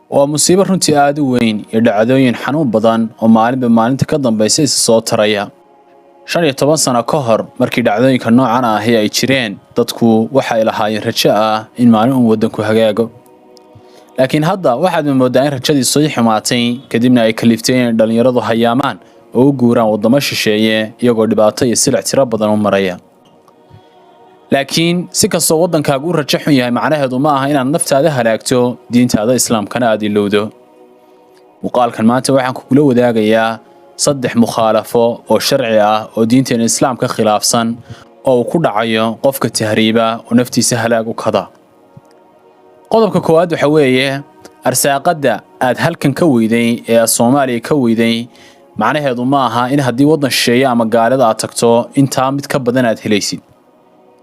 waa musiibo runtii aad u weyn iyo dhacdooyin xanuun badan oo maalinba maalinta ka dambaysa is soo taraya 15 sano ka hor markii dhacdooyinka noocan ah ay jireen dadku waxa ay lahaayeen rajo ah in maalin uu wadanku hagaago laakiin hadda waxaad moodaa in rajadii soo xumaatay kadibna ay kalifteen dhalinyaradu hayaamaan oo u guuraan wadamo shisheeye iyagoo dhibaato iyo silic tiro badan u maraya laakiin si kastoo wadankaagu u rajo xun yahay macnaheedu ma aha inaad naftaada halaagto diintaada islaamkana aad ilowdo muuqaalkan maanta waxaan kugula wadaagayaa 3 mukhalafo oo sharci ah oo diinteena islaamka khilaafsan oo ku dhacayo qofka tahriiba oo naftiisa halaag u kada qodobka koowaad waxa weeye arsaaqada aad halkan ka weyday ee Soomaaliya ka weyday macnaheedu ma aha in haddii wadan shisheeye ama gaalada aad tagto inta mid ka badan aad helaysid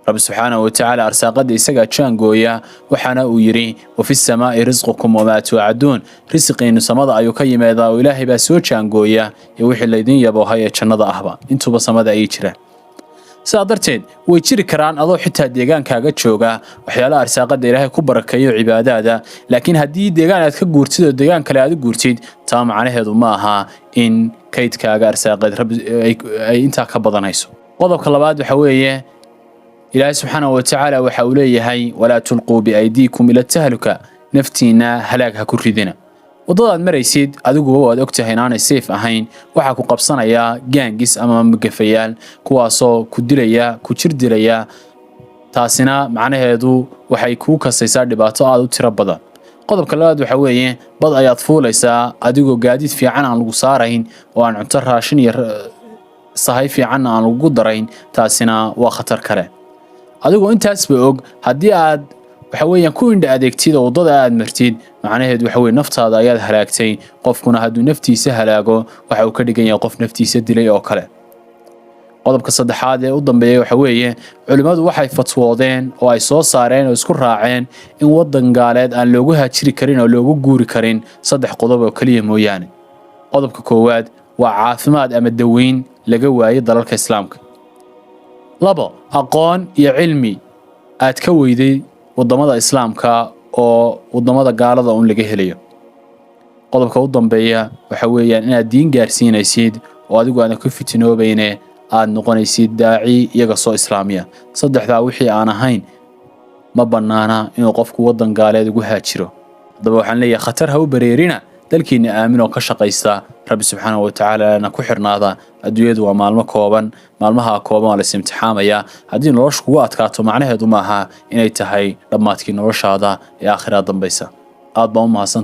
رب سبحانه وتعالى أرساقد إسقى جانجويا وحنا ويري وفي السماء رزقكم وما توعدون رزقين سماد أيوكي ماذا وإلهي بسوى جانجويا يوحي الذين يبوها يتشنض أحبا انتو بسماد أيجرا سأدرتين ويجري كران أضو حتى ديغان كاغا جوغا وحيالا أرساقد إلهي كبركيو عبادادا لكن هدي ديغان أدك قورتيد وديغان كلا أدك قورتيد تام عنه هذو ماها إن كيد كاغا أرساقد رب أي انتا كبضان هيسو وضو كلاباد وحوية إلهي سبحانه وتعالى وحوليه ولا تلقوا بأيديكم إلى التهلكة نفتينا هلاكها كردنا وضد مريسيد أدوغو واد أكتهين عن السيف أهين وحاكو قبصانا يا جانجس أمام مقفيال كواسو كدريا كتردريا تاسنا معنى هادو وحيكو كسيسار دباتو عادو تربضا قضب كالواد وحويه بضع يطفو ليسا أدوغو قاديد في عنا عن القصارين وعن عنترها شنير صحي في عنا عن القدرين تاسنا وخطر كره adigoo intaas ba og hadii aad waxa weeyaan ku indha adeegtid wadada aad martid macnaheedu waxa weey naftaada ayaad halaagtay qofkuna haduu naftiisa halaago waxa uu ka dhigan yahay qof naftiisa dilay oo kale qodobka saddexaad ee u dambeeyay waxa weeye culimadu waxay fatwoodeen oo ay soo saareen oo isku raaceen in wadan gaaleed aan loogu haajiri karin oo loogu guuri karin 3 qodob oo kaliya mooyaan qodobka koowaad waa caafimaad ama daweyn laga waayay dalalka islaamka labo aqoon iyo cilmi aad ka weyday wadamada islaamka oo wadamada gaalada oo laga helayo qodobka u dambeeya waxa weeyaan inaad diin gaarsiinaysid oo adigu aad ku fitinoobayne aad noqonaysid daaci iyaga soo islaamiya saddexda wixii aan ahayn ma banaana inuu qofku wadan gaaleed ugu haajiro hadaba waxaan leeyahay khatar ha u bareerina dalkiina aamin oo ka shaqaysta rabbi subxaanahu wa ta'ala ana ku xirnaada adduunyadu waa maalmo kooban maalmaha kooban la imtixaamaya hadii noloshu kugu adkaato macnaheedu ma aha inay tahay dhamaadkii noloshaada ee aakhirada dambaysa aad baa u mahadsan